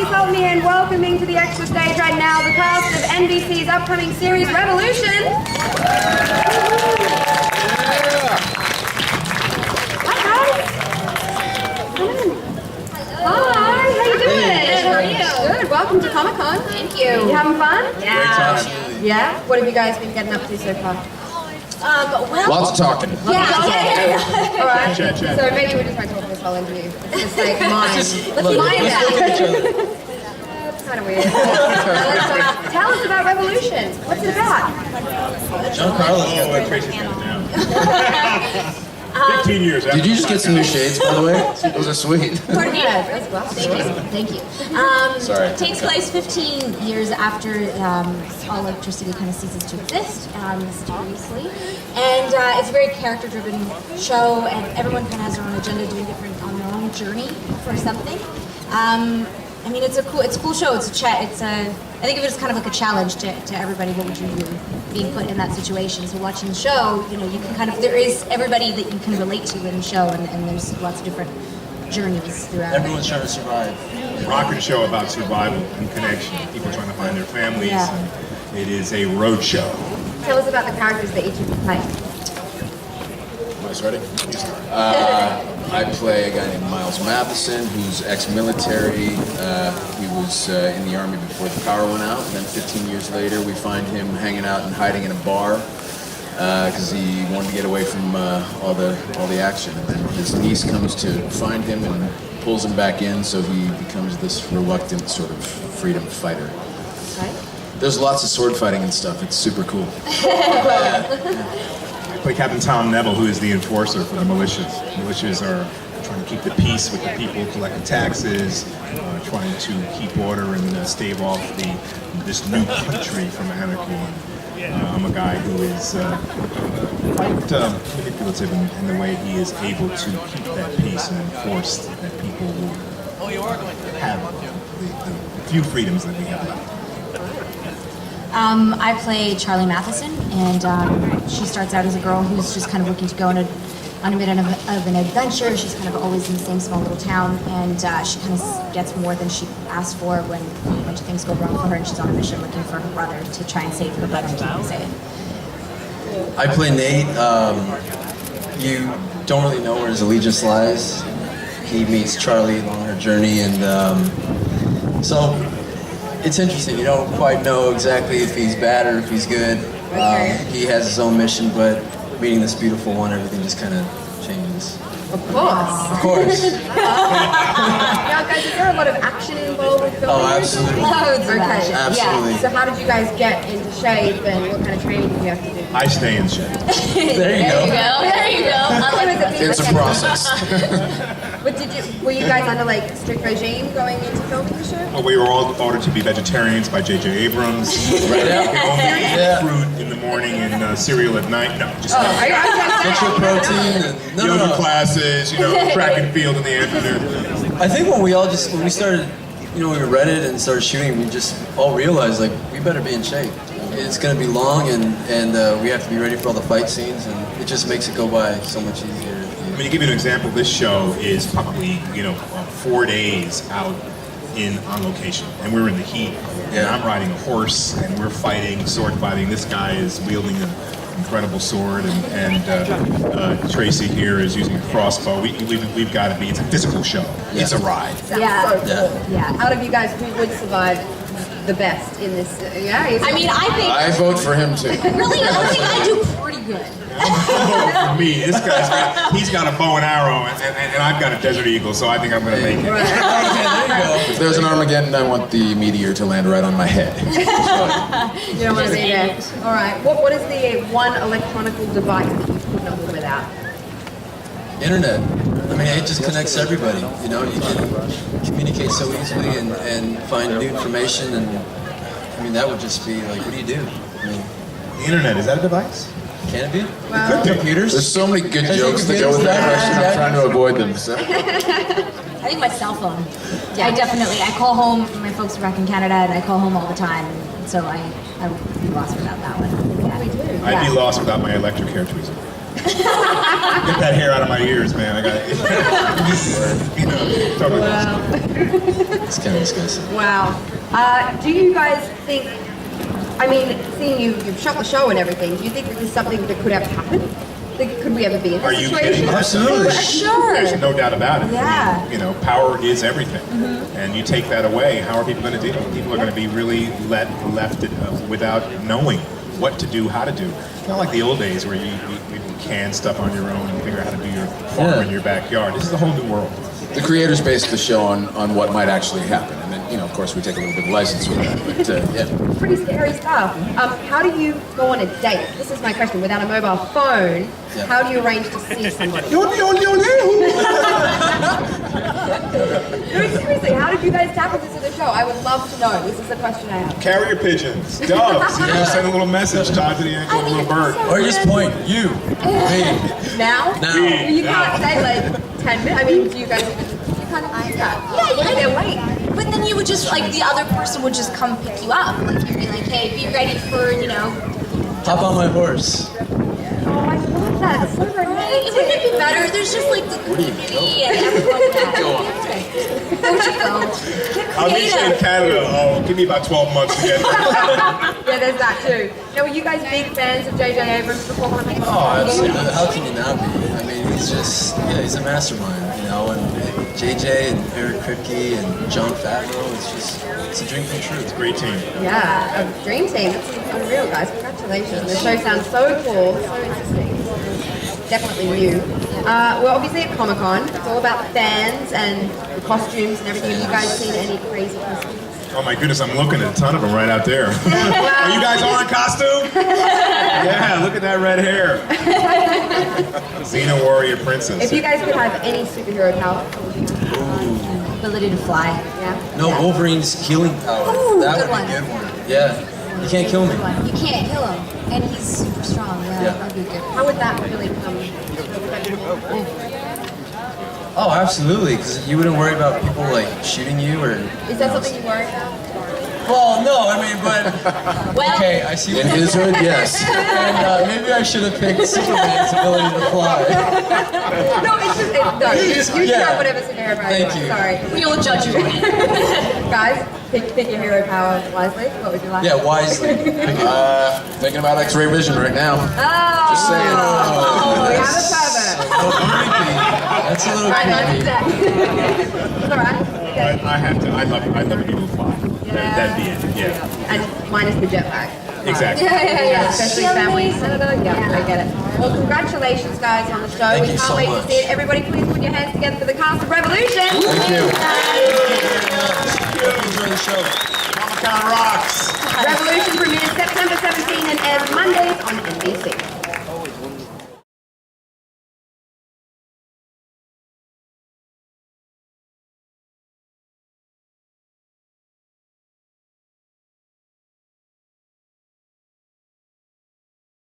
please help me in welcoming to the extra stage right now the cast of NBC's upcoming series Revolution. Hi guys. Hi, how you doing? Good, how are you? Good, welcome to Comic-Con. Thank you. You having fun? Yeah. Yeah? What have you guys been getting up to so far? Well... Lots of talking. Yeah. All right. Chat. So maybe we just might talk this whole interview. It's just like mine. Let's look at each other. That's kind of weird. Tell us about Revolution. What's it about? John Carlos got let Tracy get it down. 15 years after. Did you just get some new shades, by the way? Those are sweet. Pardon me? Yeah, Thank you. Sorry. It takes place 15 years after all electricity kind of ceases to exist, mysteriously. And it's a very character-driven show, and everyone kind of has their own agenda, doing different on their own journey for something. I mean, it's a cool show. I think of it as kind of like a challenge to everybody. What would you do being put in that situation? So watching the show, you know, you can there is everybody that you can relate to in the show, and there's lots of different journeys throughout. Everyone's trying to survive. Rocket show about survival and connection. People trying to find their families. Yeah. And it is a road show. Tell us about the characters that each of you play. You guys ready? I play a guy named Miles Matheson, who's ex-military. He was in the army before the power went out, and then 15 years later we find him hanging out and hiding in a bar because he wanted to get away from all the action. And then his niece comes to find him and pulls him back in, so he becomes this reluctant sort of freedom fighter. Right? There's lots of sword fighting and stuff. It's super cool. I play Captain Tom Neville, who is the enforcer for the militias. Militias are trying to keep the peace with the people, collecting taxes, trying to keep order and stave off this new country from anarchy. I'm a guy who is quite manipulative in the way he is able to keep that peace and enforce that people will have the few freedoms that we have left. I play Charlie Matheson, and she starts out as a girl who's just kind of looking to go on a bit of an adventure. She's kind of always in the same small little town, and she kind of gets more than she asked for when a bunch of things go wrong for her, and she's on a mission looking for her brother to try and save her brother and keep him safe. I play Nate. You don't really know where his allegiance lies. He meets Charlie along her journey, and so it's interesting. You don't quite know exactly if he's bad or if he's good. He has his own mission, but meeting this beautiful one, everything just kind of changes. Of course. Of course. Now, guys, is there a lot of action involved with filming? Oh, absolutely. Loads of Okay. action. Absolutely. So how did you guys get into shape, and what kind of training did you have to do? I stay in shape. There you go. There you go. It's a process. But were you guys under like strict regime going into filming the show? Well, we were all ordered to be vegetarians by J.J. Abrams. Right We now. only Yeah. eat fruit in the morning and cereal at night. No, just Get your protein. And, yoga classes, track and field in the afternoon. I think when we started, we read it and started shooting, we just all realized, like, we better be in shape. It's going to be long, and we have to be ready for all the fight scenes, and it just makes it go by so much easier. I mean, to give you an example, this show is probably 4 days out on location, and we're in the heat. And Yeah. I'm riding a horse, and we're fighting, sword fighting. This guy is wielding an incredible sword, and Tracy here is using a crossbow. We've got to be. It's a physical show. Yeah. It's a ride. Yeah. So Yeah. cool. Yeah. Out of you guys, who would survive the best in this? I mean, I think I vote for him too. really, I think I do pretty good. For me, this guy's he's got a bow and arrow, and I've got a Desert Eagle, so I think I'm going to make it. Right. There you go. If there's an Armageddon, I want the meteor to land right on my head. You don't want to be there. All right. What is the one electronical device that you could not live without? Internet. I mean, it just connects everybody. You can communicate so easily and find new information, and I mean, that would just be like, what do you do? I mean, The internet, is that a device? can it be? Well, Computers? There's so many good I think jokes that go with that question. I'm trying to avoid them. So. I think my cell phone. Yeah, I call home. My folks are back in Canada, and I call home all the time. So I would be lost without that one. Yeah. we do. I'd be lost without my electric hair tweezer. Get that hair out of my ears, man. I got it. You know, totally. It's kind of disgusting. Wow. Do you guys think, I mean, seeing you've shot the show and everything, do you think this is something that could ever happen? Could we ever be in this Are you situation? kidding? Absolutely. Sure. There's no doubt about it. Yeah. I mean, you know, power is everything. And you take that away, how are people going to deal? People are going to be really left without knowing what to do, how to do. It's not like the old days where you can stuff on your own and figure out how to do your farm in your backyard. This is a whole new world. The creators based the show on what might actually happen, and then, you know, of course, we take a little bit of license with that. But yeah, Pretty scary stuff. How do you go on a date? This is my question. Without a mobile phone, how do you arrange to see somebody? No, seriously, how did you guys tackle this in the show? I would love to know. This is the question I have. Carrier pigeons, doves. You know, send a little message tied to the ankle of a little bird. Or just point, you, me. Now? Now. You can't say like 10 minutes. I mean, do you guys even, you kind of do that? Yeah, Look at their weight. But then you would just, like, the other person would just come pick you up. Like, you'd be like, hey, be ready for, you know. Hop on my horse. Oh, I love that. It's so romantic. Wouldn't it be better? There's just, like, the community and everyone. Where'd you go? I'll meet you in Canada. Oh, give me about 12 months to get there. Yeah, there's that too. Now, were you guys big fans of J.J. Abrams before Matheson? Oh, absolutely. How can you not be? I mean, he's just, he's a mastermind, you know, and JJ and Eric Kripke and John Favreau, it's a dream come true. It's a great team. Yeah, a dream team. That's unreal, guys. Congratulations. The show sounds so cool, so interesting. Definitely new. We're obviously at Comic-Con. It's all about fans and the costumes and everything. Have you guys seen any crazy costumes? Oh my goodness, I'm looking at a ton of them right out there. Are you guys all in costume? Yeah, look at that red hair. Xena Warrior Princess. If you guys could have any superhero power, what would you have? Ability to fly. Yeah? No, Wolverine's healing power. Ooh, That good would one. be a good one. Yeah. You can't kill me. You can't kill him. And he's super strong. Yeah, that'd be good. How would that really come? Oh, absolutely, because you wouldn't worry about people, like, shooting you or... Is that something you worry about? Well, no, I mean, but... Well, Okay, I see in what his hood, yes. And maybe I should have picked Superman's ability to fly. No, it's just, you can have whatever superhero power Thank you you. want. Sorry. we all judge you. Guys, pick your hero power wisely. What would you like? Yeah, wisely. Thinking about X-ray vision right now. Oh, Just saying. Oh, we have a pervert. That's a little Right on creepy. his deck. It's all right. Okay. I have to. I love it. People who fly. That'd be it. Yeah. And minus the jetpack. Exactly. Yeah, especially families. Yeah, I get it. Well, congratulations, guys, on the show. Thank We you can't so wait much. to see it. Everybody, please put your hands together for the cast of Revolution. Thank you. Enjoy the show. Comic-Con rocks. Revolution premieres September 17 and airs Mondays on NBC.